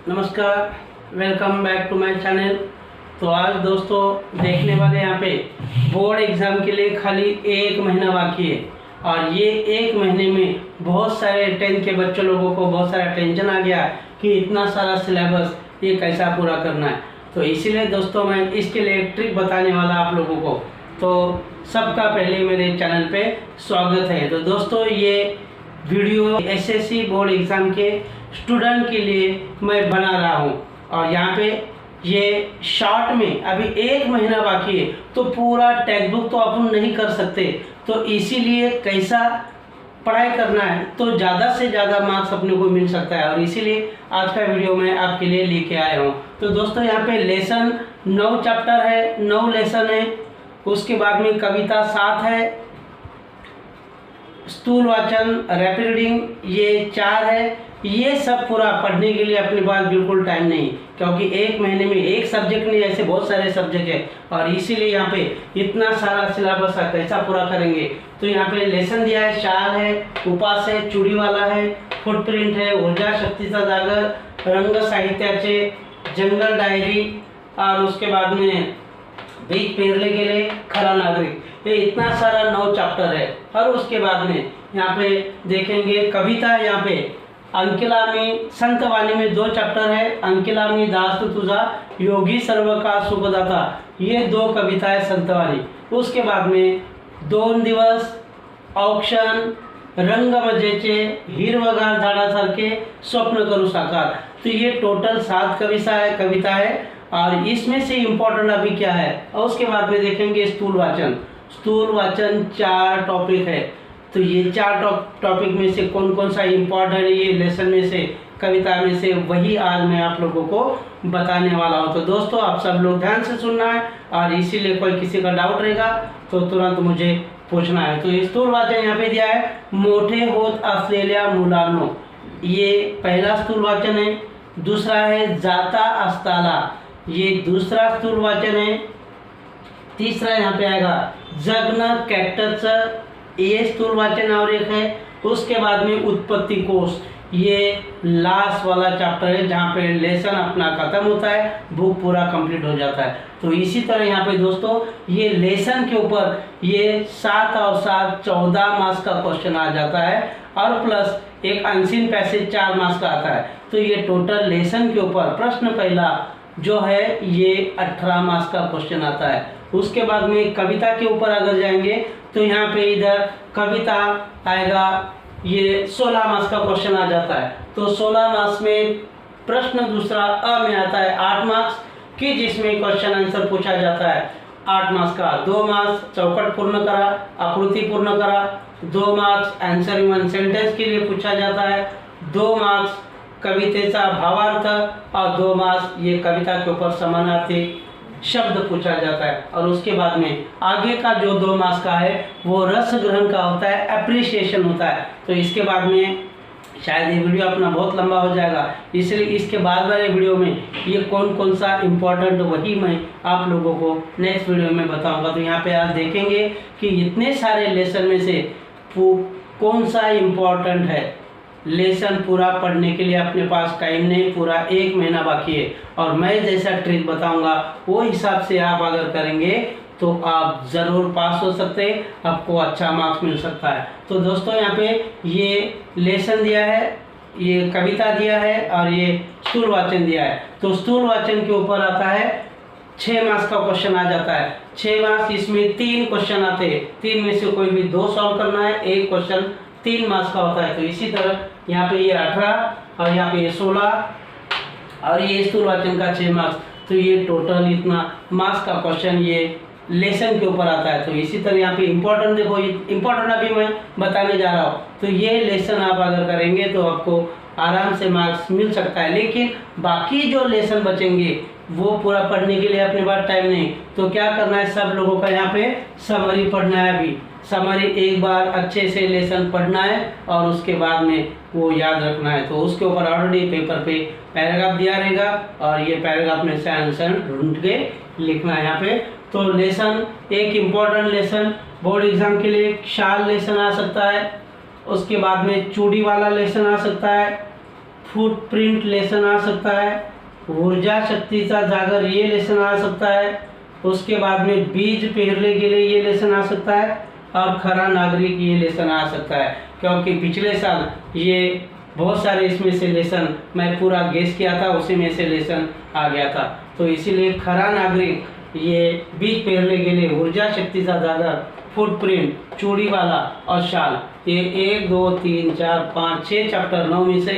नमस्कार, welcome back to my channel. तो आज दोस्तों देखने वाले यहाँ पे बोर्ड एग्ज़ाम के लिए खाली 1 महीना बाकी है और ये 1 महीने में बहुत सारे 10th के बच्चों लोगों को बहुत सारा टेंशन आ गया कि इतना सारा सिलेबस ये कैसा पूरा करना है। तो इसीलिए दोस्तों मैं इसके लिए एक ट्रिक बताने वाला आप लोगों को। तो सबका पहले मेरे चैनल पे स्वागत है। तो दोस्तों ये वीडियो एसएससी बोर्ड एग्ज़ाम के स्टूडेंट के लिए मैं बना रहा हूँ और यहाँ पे ये शॉर्ट में अभी 1 महीना बाकी है तो पूरा टेक्स्ट बुक तो अपन नहीं कर सकते। तो इसीलिए कैसा पढ़ाई करना है तो ज़्यादा से ज़्यादा मार्क्स अपने को मिल सकता है और इसीलिए आज का वीडियो मैं आपके लिए लेके आया हूँ। तो दोस्तों यहाँ पे लेसन 9 चैप्टर है, 9 लेसन है। उसके बाद में कविता 7 है, स्थूल वाचन, रैपिड रीडिंग ये 4 है। ये सब पूरा पढ़ने के लिए अपने पास बिल्कुल टाइम नहीं, क्योंकि 1 महीने में एक सब्जेक्ट नहीं, ऐसे बहुत सारे सब्जेक्ट है और इसीलिए यहाँ पे इतना सारा सिलेबस कैसा पूरा करेंगे। तो यहाँ पे लेसन दिया है, 4 है, उपास है, चूड़ी वाला है, फुटप्रिंट है, ऊर्जा शक्तीचा जागर, रंग साहित्याचे, जंगल डायरी और उसके बाद में बीज पेरले गेले, खरा नागरिक, ये इतना सारा 9 चैप्टर है। और उसके बाद में यहाँ पे देखेंगे कविता, यहाँ पे अंकिला में संतवाणी में 2 चैप्टर है, अंकिला में दास तुझा, योगी सर्व का सुखदाता, ये 2 कविताएं संतवाणी। उसके बाद में 2 दिवस, औक्षण, रंग मजेचे, हिरवगार झाडासारखे, स्वप्न करू साकार। तो ये टोटल 7 कविता है और इसमें से इम्पोर्टेंट अभी क्या है। और उसके बाद में देखेंगे स्थूल वाचन। स्थूल वाचन 4 टॉपिक है। तो ये 4 टॉपिक में से कौन कौन सा इम्पोर्टेंट है ये लेसन में से, कविता में से, वही आज मैं आप लोगों को बताने वाला हूँ। तो दोस्तों आप सब लोग ध्यान से सुनना है और इसीलिए कोई किसी का डाउट रहेगा तो तुरंत मुझे पूछना है। तो स्थूल वाचन यहाँ पे दिया है, मोठे होत असलेल्या मुलांनो, ये पहला स्थूल वाचन है। दूसरा है जाता अस्ताला, ये दूसरा स्थूल वाचन है। तीसरा यहाँ पे आएगा जगन कॅक्टसचं, ये स्थूल वाचन और एक है। उसके बाद में उत्पत्ति कोश, ये लास्ट वाला चैप्टर है जहाँ पे लेसन अपना खत्म होता है, बुक पूरा कंप्लीट हो जाता है। तो इसी तरह यहाँ पे दोस्तों ये लेसन के ऊपर ये 7 और 7 14 मार्क्स का क्वेश्चन आ जाता है और प्लस एक अनसीन पैसेज 4 मार्क्स का आता है। तो ये टोटल लेसन के ऊपर प्रश्न पहला जो है ये 18 मार्क्स का क्वेश्चन आता है। उसके बाद में कविता के ऊपर अगर जाएंगे तो यहाँ पे इधर कविता आएगा, ये 16 मार्क्स का क्वेश्चन आ जाता है। तो 16 मार्क्स में प्रश्न दूसरा अ में आता है 8 मार्क्स की, जिसमें क्वेश्चन आंसर पूछा जाता है 8 मार्क्स का। 2 मार्क्स चौकट पूर्ण करा, आकृति पूर्ण करा। 2 मार्क्स आंसर इन 1 सेंटेंस के लिए पूछा जाता है। 2 मार्क्स कवितेचा भावार्थ और 2 मार्क्स ये कविता के ऊपर समानार्थी शब्द पूछा जाता है। और उसके बाद में आगे का जो 2 मार्क्स का है वो रस ग्रहण का होता है, अप्रिसिएशन होता है। तो इसके बाद में शायद ये वीडियो अपना बहुत लंबा हो जाएगा, इसलिए इसके बाद वाले वीडियो में ये कौन कौन सा इम्पोर्टेंट वही मैं आप लोगों को नेक्स्ट वीडियो में बताऊंगा। तो यहाँ पे आज देखेंगे कि इतने सारे लेसन में से कौन सा इम्पोर्टेंट है। लेसन पूरा पढ़ने के लिए अपने पास टाइम नहीं, पूरा 1 महीना बाकी है और मैं जैसा ट्रिक बताऊंगा वो हिसाब से आप अगर करेंगे तो आप ज़रूर पास हो सकते हैं, आपको अच्छा मार्क्स मिल सकता है। तो दोस्तों यहाँ पे ये लेसन दिया है, ये कविता दिया है और ये स्थूल वाचन दिया है। तो स्थूल वाचन के ऊपर आता है 6 मार्क्स का क्वेश्चन आ जाता है। 6 मार्क्स, इसमें 3 क्वेश्चन आते हैं, 3 में से कोई भी 2 सॉल्व करना है, एक क्वेश्चन 3 मार्क्स का होता है। तो इसी तरह यहाँ पे ये 18 और यहाँ पे ये 16 और ये स्थूल वाचन का 6 मार्क्स। तो ये टोटल इतना मार्क्स का क्वेश्चन ये लेसन के ऊपर आता है। तो इसी तरह यहाँ पे इम्पोर्टेंट देखो, इम्पोर्टेंट अभी मैं बताने जा रहा हूँ। तो ये लेसन आप अगर करेंगे तो आपको आराम से मार्क्स मिल सकता है, लेकिन बाकी जो लेसन बचेंगे वो पूरा पढ़ने के लिए अपने पास टाइम नहीं। तो क्या करना है, सब लोगों का यहाँ पे समरी पढ़ना है। अभी समरी एक बार अच्छे से लेसन पढ़ना है और उसके बाद में वो याद रखना है। तो उसके ऊपर ऑलरेडी पेपर पे पैराग्राफ दिया रहेगा और ये पैराग्राफ में से आंसर ढूंढ के लिखना है यहाँ पे। तो लेसन एक इम्पोर्टेंट लेसन बोर्ड एग्जाम के लिए शाल लेसन आ सकता है, उसके बाद में चूड़ी वाला लेसन आ सकता है, फुटप्रिंट लेसन आ सकता है, ऊर्जा शक्तीचा जागर ये लेसन आ सकता है, उसके बाद में बीज पेरले गेले ये लेसन आ सकता है, और खरा नागरिक ये लेसन आ सकता है। क्योंकि पिछले साल ये बहुत सारे इसमें से लेसन मैं पूरा गेस किया था, उसी में से लेसन आ गया था। तो इसीलिए खरा नागरिक, ये बीज पेरले गेले, ऊर्जा शक्तीचा जागर, फुटप्रिंट, चूड़ी वाला और शाल, ये 1 2 3 4 5 6 चैप्टर 9 में से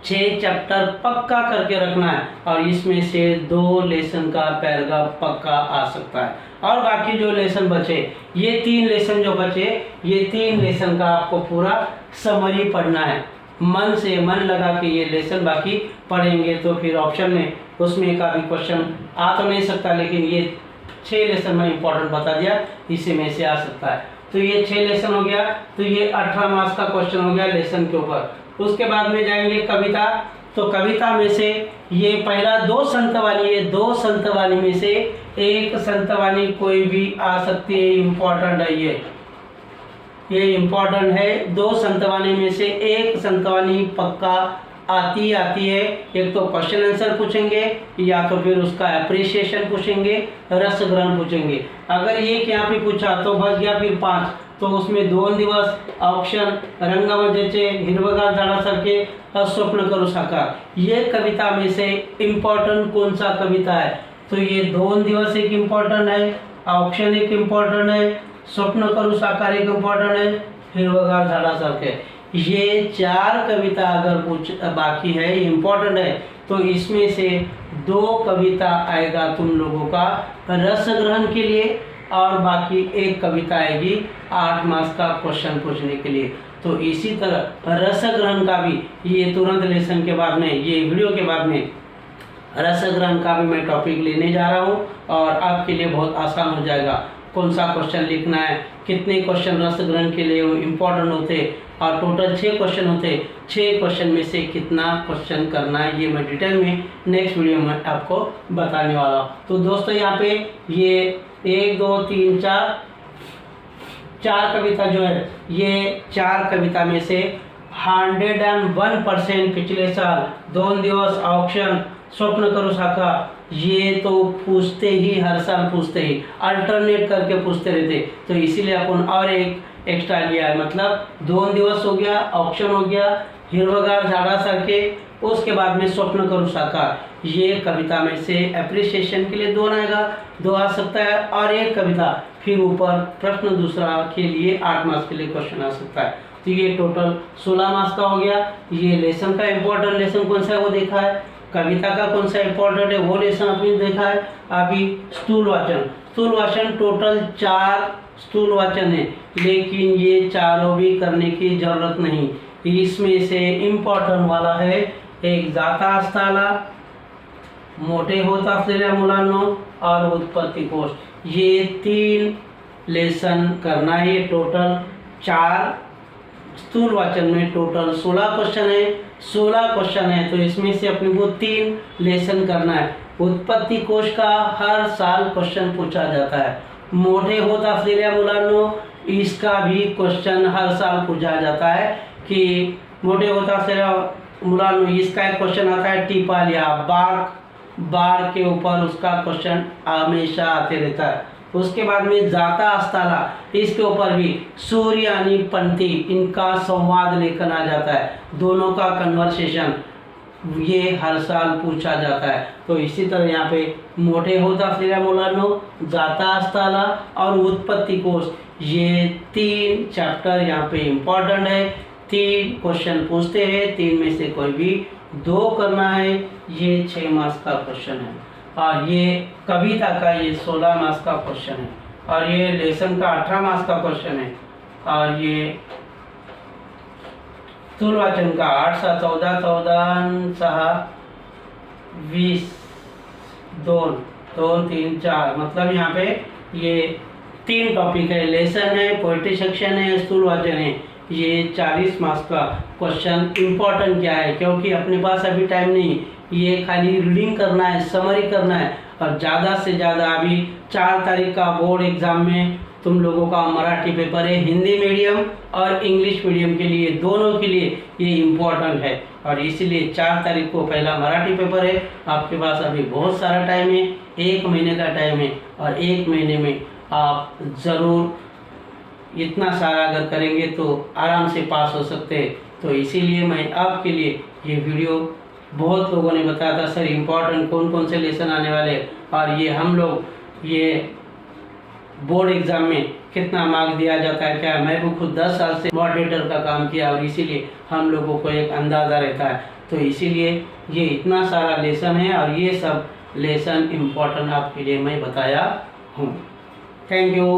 6 चैप्टर पक्का करके रखना है, और इसमें से 2 लेसन का पैराग्राफ पक्का आ सकता है। और बाकी जो लेसन बचे, ये 3 लेसन जो बचे, ये 3 लेसन का आपको पूरा समरी पढ़ना है। मन से मन लगा के ये लेसन बाकी पढ़ेंगे तो फिर ऑप्शन में उसमें का भी क्वेश्चन आ तो नहीं सकता, लेकिन ये 6 लेसन में इंपॉर्टेंट बता दिया, इसी में से आ सकता है। तो ये 6 लेसन हो गया, तो ये 18 मार्क्स का क्वेश्चन हो गया लेसन के ऊपर। उसके बाद में जाएंगे कविता। तो कविता में से ये पहला 2 संतवाणी है, 2 संतवाणी में से 1 संतवाणी कोई भी आ सकती है, इम्पोर्टेंट है ये इम्पोर्टेंट है। 2 संतवाणी में से 1 संतवाणी पक्का आती है। एक तो क्वेश्चन आंसर पूछेंगे, या तो फिर उसका अप्रिसिएशन पूछेंगे, रस ग्रहण पूछेंगे। अगर एक यहाँ पे पूछा तो बच गया फिर 5, तो उसमें 2 दिवस ऑप्शन रंगमंचाचे हिरवगार झाडासारखे स्वप्न करू साकार, ये कविता में से इम्पोर्टेंट कौन सा कविता है? तो ये 2 दिवस एक इम्पोर्टेंट है, ऑप्शन एक इम्पोर्टेंट है, स्वप्न करू साकार एक इम्पोर्टेंट है, हिरवगार झाडासारखे। ये 4 कविता अगर बाकी है, इम्पोर्टेंट है, तो इसमें से 2 कविता आएगा तुम लोगों का रस ग्रहण के लिए, और बाकी 1 कविता आएगी 8 मार्क्स का क्वेश्चन पूछने के लिए। तो इसी तरह रस ग्रहण का भी ये तुरंत लेसन के बाद में, ये वीडियो के बाद में रस ग्रहण का भी मैं टॉपिक लेने जा रहा हूँ, और आपके लिए बहुत आसान हो जाएगा कौन सा क्वेश्चन लिखना है, कितने क्वेश्चन रस ग्रहण के लिए इम्पोर्टेंट होते, और टोटल 6 क्वेश्चन होते, 6 क्वेश्चन में से कितना क्वेश्चन करना है, ये मैं डिटेल में नेक्स्ट वीडियो में आपको बताने वाला हूँ। तो दोस्तों यहाँ पे ये 1 2 3 4 कविता जो है, ये 4 कविता में से 101% पिछले साल 2 दिवस ऑप्शन स्वप्न करो साकार, ये तो पूछते ही, हर साल पूछते ही, अल्टरनेट करके पूछते रहते। तो इसीलिए अपन और एक एक्स्ट्रा लिया है, मतलब 2 दिवस हो गया, ऑप्शन हो गया, हिरवगार झाडासारखे, उसके बाद में स्वप्न करू साकार। ये कविता में से एप्रिसिएशन के लिए 2 आएगा, 2 आ सकता है, और 1 कविता फिर ऊपर प्रश्न दूसरा के लिए 8 मार्क्स के लिए क्वेश्चन आ सकता है। तो ये टोटल 16 मार्क्स का हो गया। ये लेसन का इम्पोर्टेंट लेसन कौन सा है वो देखा है, कविता का कौन सा इम्पोर्टेंट है वो लेसन आपने देखा है। अभी स्थूल वाचन टोटल 4 स्थूल वाचन है, लेकिन ये चारों भी करने की जरूरत नहीं। इसमें से इम्पॉर्टंट वाला है एक जाता असताना, मोठे होत असलेल्या मुलांनो और उत्पत्ति कोश, ये 3 लेसन करना है। टोटल 4 स्थूल वाचन में टोटल 16 क्वेश्चन है, 16 क्वेश्चन है, तो इसमें से अपने को 3 लेसन करना है। उत्पत्ति कोश का हर साल क्वेश्चन पूछा जाता है। मोठे होत असलेल्या मुलांनो, इसका भी क्वेश्चन हर साल पूछा जाता है कि मोठे होत असलेल्या मुलांनो, इसका एक क्वेश्चन आता है टिपाल या बार के ऊपर, उसका क्वेश्चन हमेशा आते रहता है। उसके बाद में जाता अस्ताला, इसके ऊपर भी सूर्य यानी पंथी, इनका संवाद लेकर आ जाता है, दोनों का कन्वर्सेशन ये हर साल पूछा जाता है। तो इसी तरह यहाँ पे मोठे होत असलेल्या मुलांनो, जाता अस्ताला और उत्पत्ति कोश, ये 3 चैप्टर यहाँ पे इम्पोर्टेंट है। 3 क्वेश्चन पूछते हैं, 3 में से कोई भी 2 करना है। ये 6 मार्क्स का क्वेश्चन है, और ये कविता का ये 16 मार्क्स का क्वेश्चन है, और ये लेसन का 18 मार्क्स का क्वेश्चन है, और ये स्थूल वाचन का 8 7 14 14 6 20 2 2 3 4, मतलब यहाँ पे ये 3 टॉपिक है, लेसन है, पोएट्री सेक्शन है, स्थूल वाचन है। ये 40 मार्क्स का क्वेश्चन इम्पोर्टेंट क्या है, क्योंकि अपने पास अभी टाइम नहीं, ये खाली रीडिंग करना है, समरी करना है, और ज़्यादा से ज़्यादा अभी 4 तारीख का बोर्ड एग्ज़ाम में तुम लोगों का मराठी पेपर है, हिंदी मीडियम और इंग्लिश मीडियम के लिए, दोनों के लिए ये इम्पोर्टेंट है। और इसीलिए 4 तारीख को पहला मराठी पेपर है। आपके पास अभी बहुत सारा टाइम है, 1 महीने का टाइम है, और 1 महीने में आप ज़रूर इतना सारा अगर करेंगे तो आराम से पास हो सकते हैं। तो इसीलिए मैं आपके लिए ये वीडियो, बहुत लोगों ने बताया था सर इम्पोर्टेंट कौन कौन से लेसन आने वाले, और ये हम लोग ये बोर्ड एग्ज़ाम में कितना मार्क दिया जाता है क्या, मैं भी खुद 10 साल से मॉडरेटर का काम किया और इसीलिए हम लोगों को एक अंदाज़ा रहता है। तो इसीलिए ये इतना सारा लेसन है और ये सब लेसन इम्पोर्टेंट आपके लिए मैं बताया हूँ। Thank you.